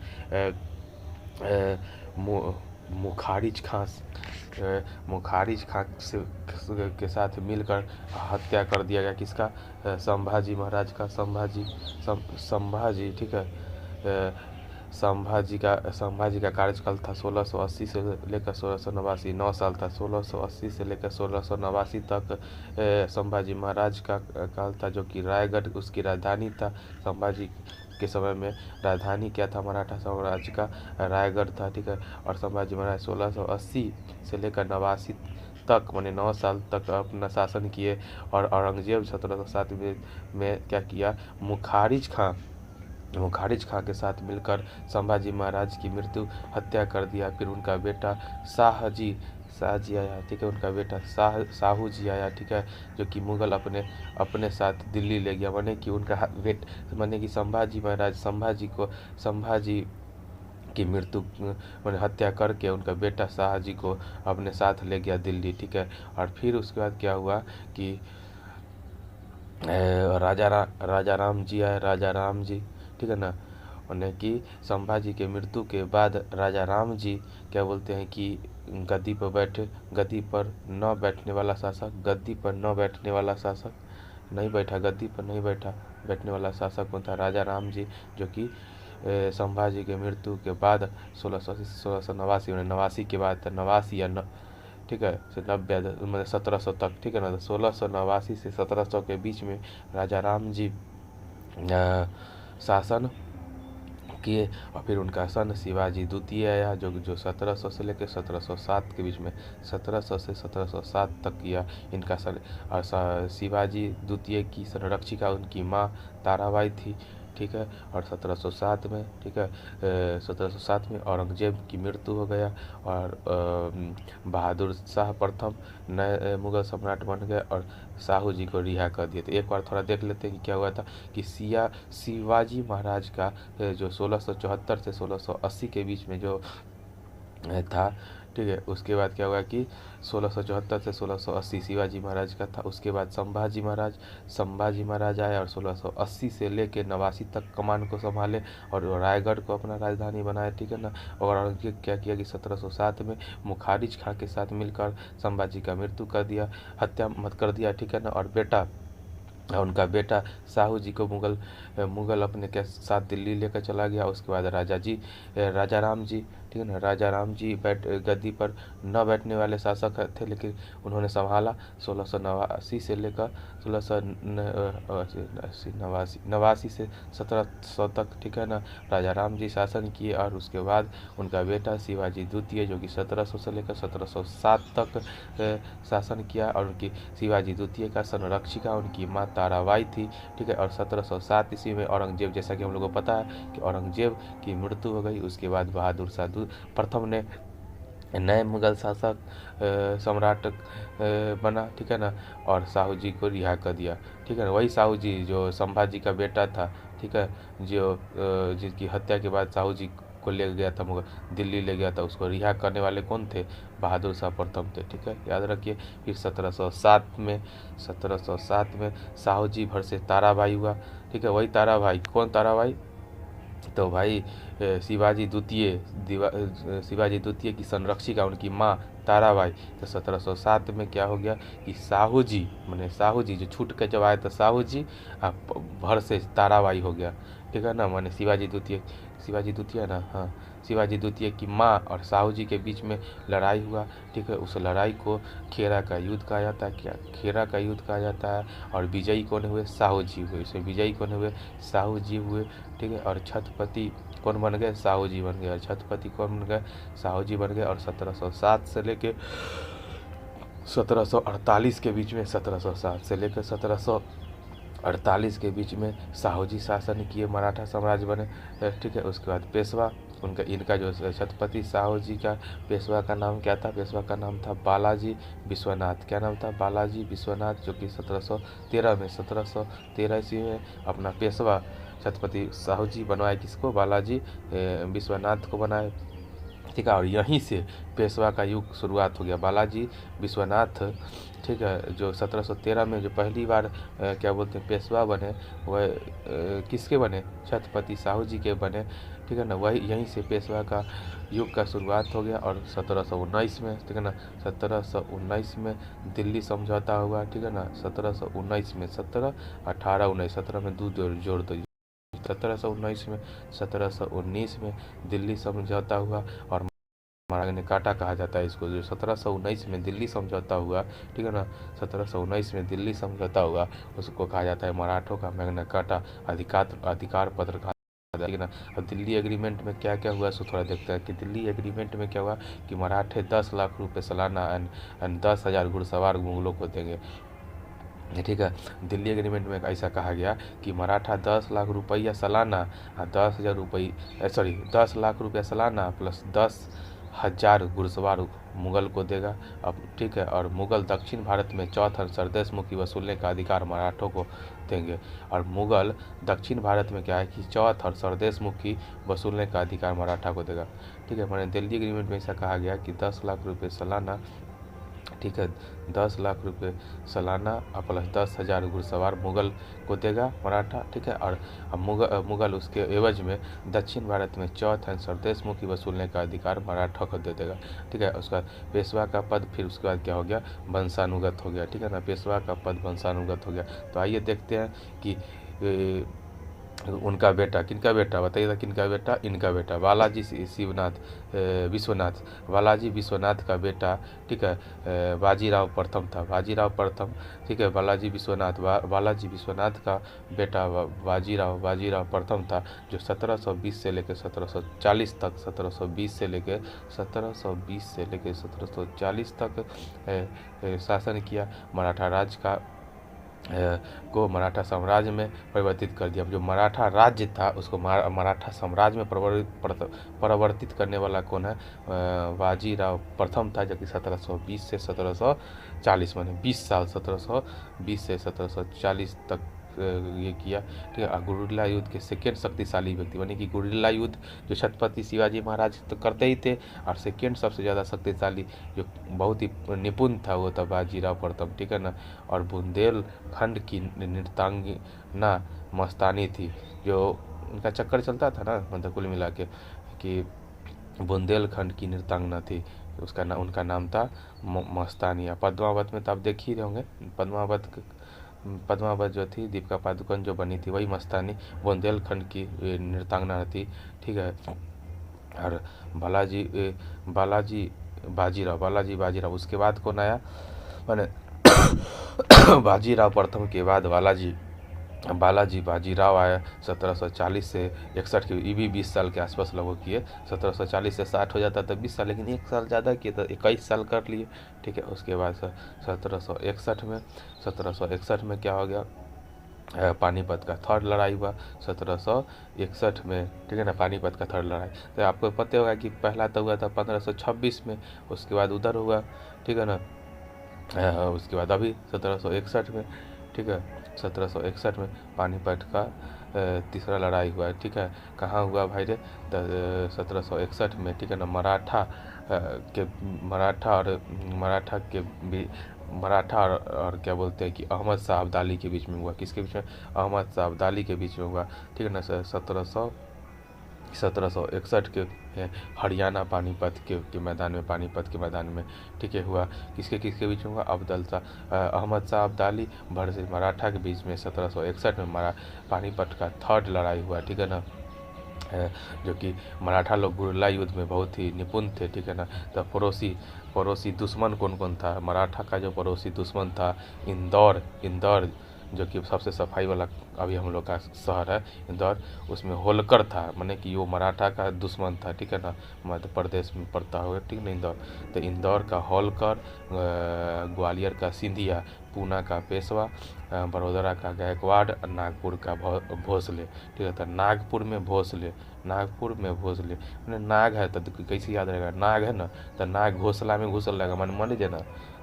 A: मुखारिज खां के साथ मिलकर हत्या कर दिया गया किसका, संभाजी महाराज का। संभाजी ठीक है। संभाजी का कार्यकाल था 1680 से लेकर 1689, 9 साल था। 1680 से लेकर 1689 तक संभाजी महाराज का काल था, जो कि रायगढ़ उसकी राजधानी था। संभाजी के समय में राजधानी क्या था मराठा साम्राज्य का, रायगढ़ था, ठीक है। और संभाजी महाराज 1680 से लेकर 89 तक माने 9 साल तक अपना शासन किए। और औरंगजेब 1707 में क्या किया, मुखारिज खां के साथ मिलकर संभाजी महाराज की हत्या कर दिया। फिर उनका बेटा शाहजी आया, ठीक है। उनका बेटा साहू जी आया, ठीक है, जो कि मुगल अपने साथ दिल्ली ले गया। माने कि संभाजी की मैंने हत्या करके उनका बेटा शाहजी को अपने साथ ले गया दिल्ली, ठीक है। और फिर उसके बाद क्या हुआ कि राजा राम जी ठीक है ना। उन्हें कि संभाजी के मृत्यु के बाद राजा राम जी क्या बोलते हैं कि गद्दी पर न बैठने वाला शासक बैठने वाला शासक कौन था, राजा राम जी, जो कि संभाजी के मृत्यु के बाद 1689 के बाद 89 या ठीक है से 90 मतलब 1700 तक, ठीक है ना। 1689 से 1700 के बीच में राजा राम जी शासन किए। और फिर उनका सन शिवाजी द्वितीय आया, जो 1700 से लेकर 1707 के बीच में, 1700 से 1707 तक किया इनका सन। और शिवाजी द्वितीय की संरक्षिका उनकी माँ ताराबाई थी, ठीक है। और 1707 में, ठीक है, 1707 में औरंगजेब की मृत्यु हो गया। और बहादुर शाह प्रथम नए मुगल सम्राट बन गए और साहू जी को रिहा कर दिए। तो एक बार थोड़ा देख लेते हैं कि क्या हुआ था कि शिवाजी महाराज का जो 1674 से 1680 के बीच में जो था, ठीक है। उसके बाद क्या हुआ कि 1674 से 1680 शिवाजी महाराज का था। उसके बाद संभाजी महाराज आए और 1680 से लेके 89 तक कमान को संभाले और रायगढ़ को अपना राजधानी बनाया, ठीक है ना। और औरंगजेब क्या किया कि 1707 में मुखारिज खां के साथ मिलकर संभाजी का मृत्यु कर दिया, हत्या मत कर दिया, ठीक है ना। और उनका बेटा साहू जी को मुगल अपने के साथ दिल्ली लेकर चला गया। उसके बाद राजा राम जी, ठीक है ना, राजा राम जी गद्दी पर न बैठने वाले शासक थे, लेकिन उन्होंने संभाला 1689 से लेकर 1689 से 1700 तक, ठीक है ना। राजा राम जी शासन किए और उसके बाद उनका बेटा शिवाजी द्वितीय, जो कि 1700 से लेकर 1707 तक शासन किया। और उनकी शिवाजी द्वितीय का संरक्षिका उनकी माँ ताराबाई थी, ठीक है। और 1707 ईस्वी में औरंगजेब, जैसा कि हम लोग को पता है कि औरंगजेब की मृत्यु हो गई। उसके बाद बहादुर शाह प्रथम ने नए मुगल शासक सम्राट बना, ठीक है ना। और साहू जी को रिहा कर दिया, ठीक है ना। वही साहू जी जो संभाजी का बेटा था, ठीक है, जो जिसकी हत्या के बाद साहू जी को ले गया था मुगल, दिल्ली ले गया था, उसको रिहा करने वाले कौन थे? बहादुर शाह प्रथम थे। ठीक है, याद रखिए। फिर 1707 में साहू जी भर से ताराबाई हुआ। ठीक है, वही ताराबाई, कौन ताराबाई? तो भाई शिवाजी द्वितीय की संरक्षिका, उनकी माँ ताराबाई। तो 1707 में क्या हो गया कि साहू जी जो छूट के जब आए तो साहू जी भर से ताराबाई हो गया। ठीक है ना, माने शिवाजी द्वितीय ना, हाँ, शिवाजी द्वितीय की माँ और साहू जी के बीच में लड़ाई हुआ। ठीक है, उस लड़ाई को खेरा का युद्ध कहा जाता है। क्या खेरा का युद्ध कहा जाता है? और विजयी कौन हुए? साहू जी हुए। इसमें विजयी कौन हुए? साहू जी हुए। ठीक है, और छत्रपति कौन बन गए? साहू जी बन गए। और छत्रपति कौन बन गए? साहू जी बन गए। और 1707 से लेके 1748 के बीच में 1707 से लेकर 1748 के बीच में साहू जी शासन किए, मराठा साम्राज्य बने। ठीक है, उसके बाद पेशवा, इनका जो छत्रपति साहू जी का पेशवा का नाम क्या था? पेशवा का नाम था बालाजी विश्वनाथ। क्या नाम था? बालाजी विश्वनाथ, जो कि 1713 ईस्वी में अपना पेशवा छत्रपति साहू जी बनवाए। किसको? बालाजी विश्वनाथ को बनाए। ठीक है, और यहीं से पेशवा का युग शुरुआत हो गया। बालाजी विश्वनाथ, ठीक है, जो 1713 में जो पहली बार क्या बोलते हैं पेशवा बने, वह किसके बने? छत्रपति साहू जी के बने। ठीक है ना, वही यहीं से पेशवा का युग का शुरुआत हो गया। और 1719 में, ठीक है ना, 1719 में दिल्ली समझौता हुआ। ठीक है ना, 1719 में 17, 18, 19, 17 में 2 जोड़ दो, 1719 में दिल्ली समझौता हुआ। और मैग्ना कार्टा कहा जाता है इसको, जो 1719 में दिल्ली समझौता हुआ। ठीक है ना, 1719 में दिल्ली समझौता हुआ, उसको कहा जाता है मराठों का मैग्ना कार्टा, अधिकार पत्र कहा जाता है। ठीक है ना। अब दिल्ली एग्रीमेंट में क्या क्या हुआ सो थोड़ा देखते हैं कि दिल्ली एग्रीमेंट में क्या हुआ कि मराठे 10 लाख रुपए सालाना एंड 10,000 घुड़सवार मुगलों को देंगे। ठीक है, दिल्ली एग्रीमेंट में ऐसा कहा गया कि मराठा 10 लाख रुपया सालाना, 10 लाख रुपया सालाना प्लस 10,000 घुड़सवार मुगल को देगा। अब ठीक है, और मुगल दक्षिण भारत में चौथ सरदेश मुखी वसूलने का अधिकार मराठों को देंगे। और मुगल दक्षिण भारत में क्या है कि चौथ और सरदेश मुखी वसूलने का अधिकार मराठा को देगा। ठीक है, मैंने दिल्ली एग्रीमेंट में ऐसा कहा गया कि 10 लाख रुपये सालाना, ठीक है, 10 लाख रुपए सालाना प्लस 10,000 घुड़सवार मुगल को देगा मराठा। ठीक है, और मुगल उसके एवज में दक्षिण भारत में चौथ एंड सरदेश मुखी वसूलने का अधिकार मराठा को दे देगा। ठीक है, उसका पेशवा का पद फिर उसके बाद क्या हो गया? वंशानुगत हो गया। ठीक है ना, पेशवा का पद वंशानुगत हो गया। तो आइए देखते हैं कि उनका बेटा, किनका बेटा बताइएगा? किनका बेटा? इनका बेटा बालाजी विश्वनाथ, बालाजी विश्वनाथ का बेटा। ठीक है, बाजीराव प्रथम था, बाजीराव प्रथम। ठीक है, बालाजी विश्वनाथ का बेटा बाजीराव प्रथम था, जो 1720 से लेकर 1740 तक 1740 तक शासन किया। मराठा राज्य को मराठा साम्राज्य में परिवर्तित कर दिया। जो मराठा राज्य था उसको मराठा साम्राज्य में परिवर्तित करने वाला कौन है? बाजीराव प्रथम था, जो कि 1720 से 1740 माने 20 साल 1720 से 1740 तक ये किया। ठीक है, गुरिल्ला युद्ध के सेकेंड शक्तिशाली व्यक्ति बने कि गुरिल्ला युद्ध जो छत्रपति शिवाजी महाराज तो करते ही थे, और सेकेंड सबसे ज़्यादा शक्तिशाली जो बहुत ही निपुण था वो था बाजीराव प्रथम। ठीक है ना, और बुंदेलखंड की नृत्यांगना मस्तानी थी, जो उनका चक्कर चलता था ना, मतलब कुल मिला के कि बुंदेलखंड की नृत्यांगना थी, उनका नाम था मस्तानिया। पद्मावत में तो आप देख ही रहे होंगे, पद्मावत जो थी, दीपिका पादुकोण जो बनी थी, वही मस्तानी बुंदेलखंड की नृत्यांगना थी। ठीक है, और बालाजी बाजीराव उसके बाद कौन आया? मैंने बाजीराव प्रथम के बाद बालाजी बाजीराव आया 1740 से 61 के, ये भी 20 साल के आसपास लगभग किए। 1740 से 60 हो जाता तो 20 साल, लेकिन 1 साल ज़्यादा किए तो 21 साल कर लिए। ठीक है, उसके बाद 1761 में क्या हो गया? पानीपत का थर्ड लड़ाई हुआ 1761 में। ठीक है ना, पानीपत का थर्ड लड़ाई। तो आपको पता होगा कि पहला तो हुआ था 1526 में, उसके बाद उधर हुआ। ठीक है ना, उसके बाद अभी 1761 में। ठीक है, 1761 में पानीपत का तीसरा लड़ाई हुआ, ठीक है। कहाँ हुआ भाई रे? 1761 में, ठीक है ना। के मराठा के भी मराठा और क्या बोलते हैं कि अहमद शाह अब्दाली के बीच में हुआ। किसके बीच में? अहमद शाह अब्दाली के बीच में हुआ, ठीक है ना। 1761 के हरियाणा पानीपत के मैदान में, पानीपत के मैदान में, ठीक है, हुआ। किसके किसके बीच में हुआ? अहमद शाह अब्दाली वर्सेस मराठा के बीच में 1761 में पानीपत का थर्ड लड़ाई हुआ, ठीक है ना। जो कि मराठा लोग गुरिल्ला युद्ध में बहुत ही निपुण थे, ठीक है ना। तो पड़ोसी दुश्मन कौन कौन था? मराठा का जो पड़ोसी दुश्मन था इंदौर, जो कि सबसे सफाई वाला अभी हम लोग का शहर है इंदौर, उसमें होलकर था, माने कि वो मराठा का दुश्मन था, ठीक है ना। मध्य प्रदेश में पड़ता हुआ, ठीक ना इंदौर। तो इंदौर का होलकर, ग्वालियर का सिंधिया, पूना का पेशवा, बड़ोदरा का गायकवाड़, नागपुर का भोसले, ठीक है। तो नागपुर में भोसले मैंने नाग है तो कैसे याद रहेगा? नाग है ना, तो नाग घोसला में घुसल रहेगा, मान लीजिए ना।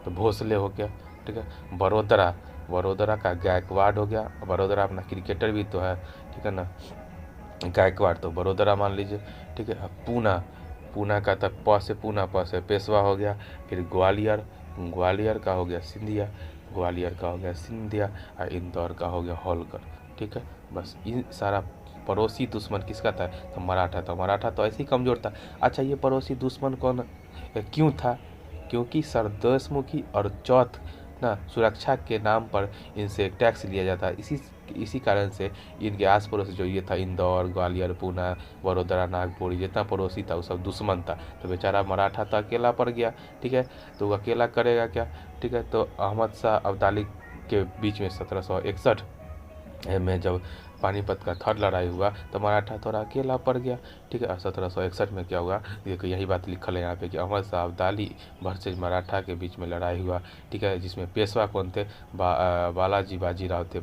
A: तो भोसले हो गया, ठीक है। बड़ोदरा का गायकवाड़ हो गया। बड़ोदरा अपना क्रिकेटर भी तो है, ठीक है ना। गायकवाड़ तो बड़ोदरा मान लीजिए, ठीक है। अब पूना का तब प से पेशवा हो गया। फिर ग्वालियर का हो गया सिंधिया, और इंदौर का हो गया होलकर, ठीक है। बस इन सारा पड़ोसी दुश्मन किसका था? तो मराठा तो ऐसे ही कमज़ोर था। अच्छा, ये पड़ोसी दुश्मन कौन क्यों था? क्योंकि सरदेशमुखी और चौथ ना सुरक्षा के नाम पर इनसे टैक्स लिया जाता है। इसी कारण से इनके आस पड़ोस जो ये था, इंदौर, ग्वालियर, पूना, बड़ोदरा, नागपुर, जितना पड़ोसी था वो सब दुश्मन था। तो बेचारा मराठा तो अकेला पड़ गया, ठीक है। तो वो अकेला करेगा क्या, ठीक है। तो अहमद शाह अब्दाली के बीच में 1761 में जब पानीपत का थर्ड लड़ाई हुआ तो मराठा थोड़ा अकेला पड़ गया, ठीक है। और 1761 में क्या हुआ? देखो यही बात लिखल है यहाँ पे कि अहमद शाह अब्दाली वर्सेज मराठा के बीच में लड़ाई हुआ, ठीक है। जिसमें पेशवा कौन थे? बालाजी बाजीराव थे,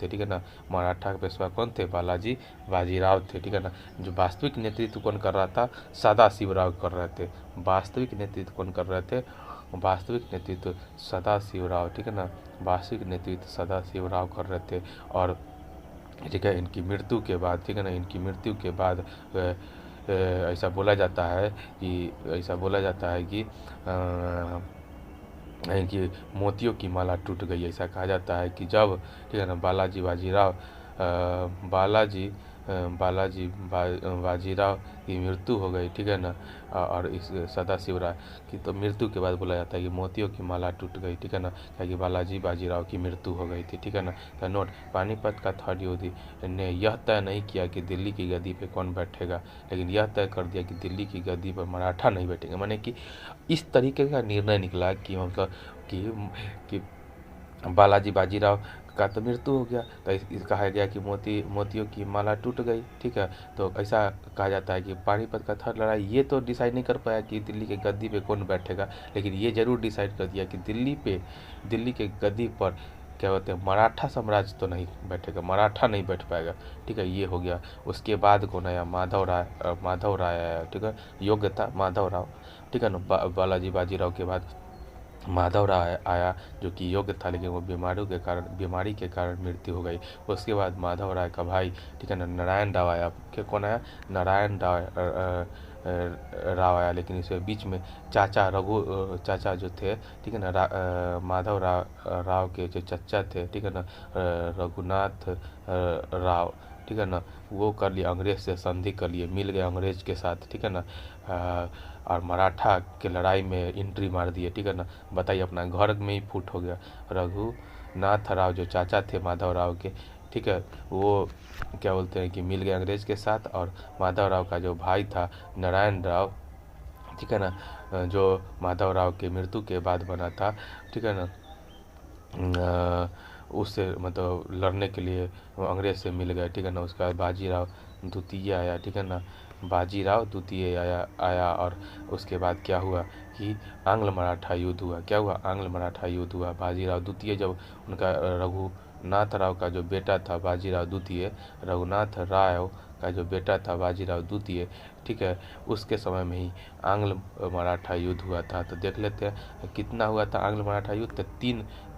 A: ठीक है ना। मराठा के पेशवा कौन थे? बालाजी बाजीराव थे, ठीक है ना। जो वास्तविक नेतृत्व कौन कर रहा था? सदाशिवराव कर रहे थे। वास्तविक नेतृत्व कौन कर रहे थे? वास्तविक नेतृत्व सदाशिवराव, ठीक है ना। वास्तविक नेतृत्व सदाशिवराव कर रहे थे। और ठीक है, इनकी मृत्यु के बाद, ठीक है ना, इनकी मृत्यु के बाद ऐसा बोला जाता है कि मोतियों की माला टूट गई। ऐसा कहा जाता है कि जब, ठीक है ना, बालाजी बाजीराव की मृत्यु हो गई, ठीक है ना। और इस सदाशिवराव की तो मृत्यु के बाद बोला जाता है कि मोतियों की माला टूट गई, ठीक है ना, क्योंकि बालाजी बाजीराव की मृत्यु हो गई थी, ठीक है ना। तो नोट, पानीपत का थर्ड युद्ध ने यह तय नहीं किया कि दिल्ली की गद्दी पे कौन बैठेगा, लेकिन यह तय कर दिया कि दिल्ली की गद्दी पर मराठा नहीं बैठेंगे। माने कि इस तरीके का निर्णय निकला कि मतलब कि बालाजी बाजीराव का तो मृत्यु हो गया, तो कहा गया कि मोतियों की माला टूट गई, ठीक है। तो ऐसा कहा जाता है कि पानीपत का थर्ड लड़ाई ये तो डिसाइड नहीं कर पाया कि दिल्ली के गद्दी पे कौन बैठेगा, लेकिन ये जरूर डिसाइड कर दिया कि दिल्ली के गद्दी पर क्या बोलते हैं, मराठा साम्राज्य तो नहीं बैठेगा, मराठा नहीं बैठ पाएगा, ठीक है। ये हो गया। उसके बाद कौन आया? माधव राय आया, ठीक है। योग्य था माधव राव, ठीक है ना। बालाजी बाजीराव के बाद माधव राय आया, जो कि योग्य था, लेकिन वो बीमारी के कारण मृत्यु हो गई। उसके बाद माधव राय का भाई, ठीक है ना, नारायण राव आया। कौन आया? नारायण राव आया। लेकिन इसके बीच में चाचा जो थे, ठीक है ना, माधव राव के जो चचा थे, ठीक है ना, रघुनाथ राव, ठीक है ना, वो कर लिए, अंग्रेज से संधि कर लिए, मिल गए अंग्रेज के साथ, ठीक है ना। और मराठा के लड़ाई में एंट्री मार दिए, ठीक है ना। बताइए, अपना घर में ही फूट हो गया। रघुनाथ राव जो चाचा थे माधव राव के, ठीक है, वो क्या बोलते हैं कि मिल गए अंग्रेज के साथ। और माधव राव का जो भाई था नारायण राव, ठीक है ना, जो माधव राव के मृत्यु के बाद बना था, ठीक है ना, उससे मतलब लड़ने के लिए अंग्रेज से मिल गए, ठीक है ना। उसके बाद बाजीराव द्वितीय आया, ठीक है ना, बाजीराव द्वितीय आया। और उसके बाद क्या हुआ कि आंग्ल मराठा युद्ध हुआ। क्या हुआ? आंग्ल मराठा युद्ध हुआ। बाजीराव द्वितीय जब उनका रघुनाथ राव का जो बेटा था बाजीराव द्वितीय, रघुनाथ राव का जो बेटा था बाजीराव द्वितीय, ठीक है, उसके समय में ही आंग्ल मराठा युद्ध हुआ था। तो देख लेते हैं कितना हुआ था आंग्ल मराठा युद्ध। तो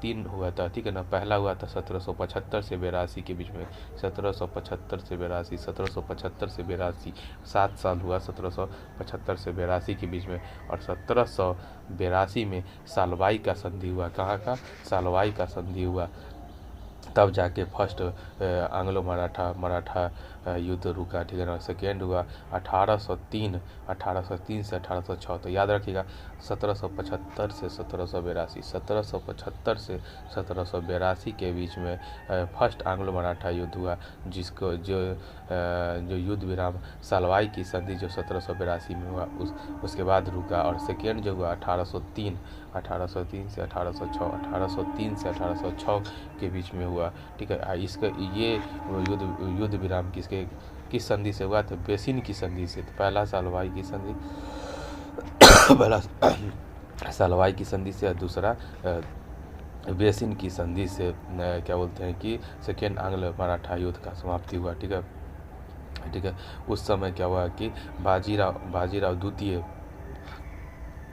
A: तीन हुआ था, ठीक है ना। पहला हुआ था 1775 से 82 के बीच में, 1775 से 82, 1775 से 82, 7 साल हुआ 1775 से 82 के बीच में। और 1782 में सालवाई का संधि हुआ। कहाँ का? सालवाई का संधि हुआ। तब जाके फर्स्ट आंग्लो मराठा युद्ध रुका, ठीक है ना। सेकेंड हुआ 1803 से 1806। तो याद रखिएगा 1775 से 1782, 1775 से 1782 के बीच में फर्स्ट आंग्लो मराठा युद्ध हुआ, जिसको जो युद्ध विराम सालवाई की संधि जो 1782 में हुआ उसके बाद रुका। और सेकेंड जो हुआ 1803 से 1806, 1803 से 1806 के बीच में हुआ, ठीक है। इसका ये युद्ध विराम किस संधि से हुआ? तो बेसिन की संधि से। तो पहला सालवाई की संधि पहला सालवाई की संधि से, और दूसरा बेसिन की संधि से क्या बोलते हैं कि सेकेंड आंग्ल मराठा युद्ध का समाप्ति हुआ, ठीक है। ठीक है, उस समय क्या हुआ कि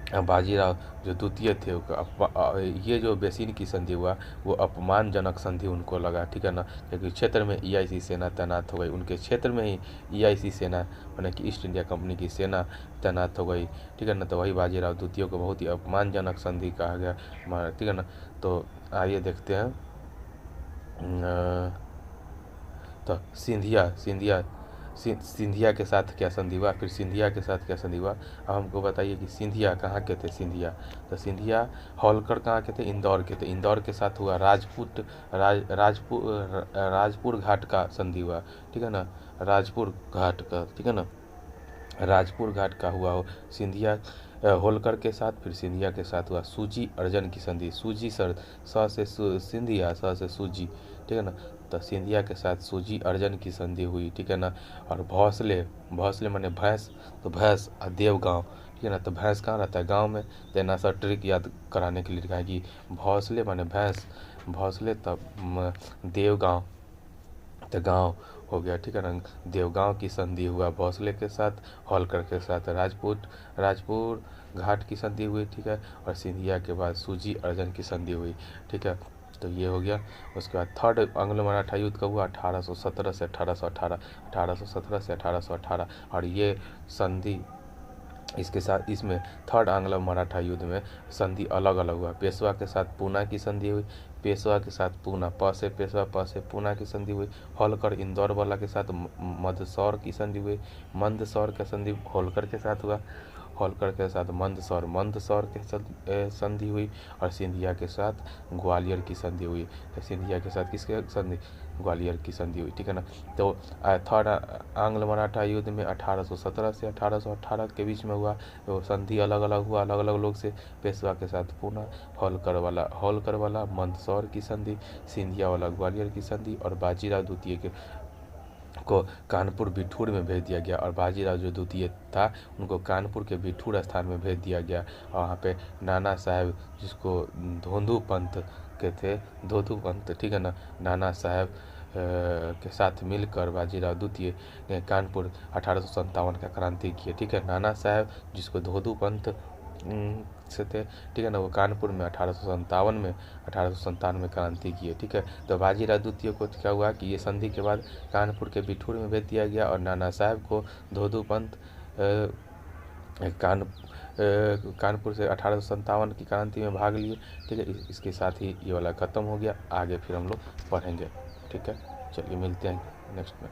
A: बाजीराव जो द्वितीय थे, ये जो बेसिन की संधि हुआ वो अपमानजनक संधि उनको लगा, ठीक है ना। क्योंकि क्षेत्र में EIC सेना तैनात हो गई, उनके क्षेत्र में ही EIC सेना माने कि ईस्ट इंडिया कंपनी की सेना तैनात हो गई, ठीक है ना। तो वही बाजीराव द्वितीय को बहुत ही अपमानजनक संधि कहा गया, ठीक है ना। तो आइए देखते हैं। तो सिंधिया के साथ क्या संधि हुआ, फिर सिंधिया के साथ क्या संधि हुआ। अब हमको बताइए कि सिंधिया कहाँ के थे? सिंधिया तो सिंधिया होलकर कहाँ के थे? इंदौर के थे। इंदौर के साथ हुआ राजपुर घाट का संधि हुआ, ठीक है ना। राजपुर घाट का, ठीक है ना। राजपुर घाट का हुआ हो सिंधिया होलकर के साथ। फिर सिंधिया के साथ हुआ सूजी अर्जन की संधि। सूजी स से सिंधिया, स से सूजी, ठीक है ना। तो सिंधिया के साथ सूजी अर्जन की संधि हुई, ठीक है ना। और भौसले माने भैंस, तो भैंस और देवगांव, ठीक है ना। तो भैंस कहाँ रहता है? गांव में। तो ना सर ट्रिक याद कराने के लिए लिखा है कि भौसले माने भैंस, भौसले तब देवगांव, तो गांव हो गया, ठीक है ना। देवगांव की संधि हुआ भोसले के साथ, होलकर के साथ। राजपुर घाट की संधि हुई, ठीक है। और सिंधिया के बाद सूजी अर्जन की संधि हुई, ठीक है। तो ये हो गया। उसके बाद थर्ड आंग्लो मराठा युद्ध का हुआ 1817 से 1818, 1817 से 1818। और ये संधि इसके साथ इसमें थर्ड आंग्लो मराठा युद्ध में संधि अलग अलग हुआ। पेशवा के साथ पूना की संधि हुई, पेशवा के साथ पूना, प से पेशवा, प से पूना की संधि हुई। होलकर इंदौर वाला के साथ मंदसौर की संधि हुई। मंदसौर का संधि होलकर के साथ हुआ, होलकर के साथ मंदसौर के साथ संधि हुई। और सिंधिया के साथ ग्वालियर की संधि हुई। तो सिंधिया के साथ किसके संधि? ग्वालियर की संधि हुई, ठीक है ना। तो थर्ड आंग्ल मराठा युद्ध में 1817 से 1818 के बीच में हुआ। तो संधि अलग अलग हुआ, अलग अलग लोग से। पेशवा के साथ पूना, होलकर वाला मंदसौर की संधि, सिंधिया वाला ग्वालियर की संधि। और बाजीराव द्वितीय को कानपुर बिठूर में भेज दिया गया। और बाजीराव जो द्वितीय था उनको कानपुर के बिठूर स्थान में भेज दिया गया। और वहाँ पे नाना साहेब, जिसको धोंधू पंथ के थे, धोधू पंथ, ठीक है ना, नाना साहेब के साथ मिलकर बाजीराव द्वितीय ने कानपुर 1857 का क्रांति किए, ठीक है। नाना साहेब जिसको धोधू पंथ से थे, ठीक है ना, वो कानपुर में 1857 में क्रांति किए, ठीक है। तो बाजीराव द्वितीय को क्या हुआ कि ये संधि के बाद कानपुर के बिठूर में भेज दिया गया। और नाना साहेब को धोधू पंथ कानपुर से 1857 की क्रांति में भाग लिए, ठीक है। इसके साथ ही ये वाला ख़त्म हो गया। आगे फिर हम लोग पढ़ेंगे, ठीक है। चलिए मिलते हैं नेक्स्ट में।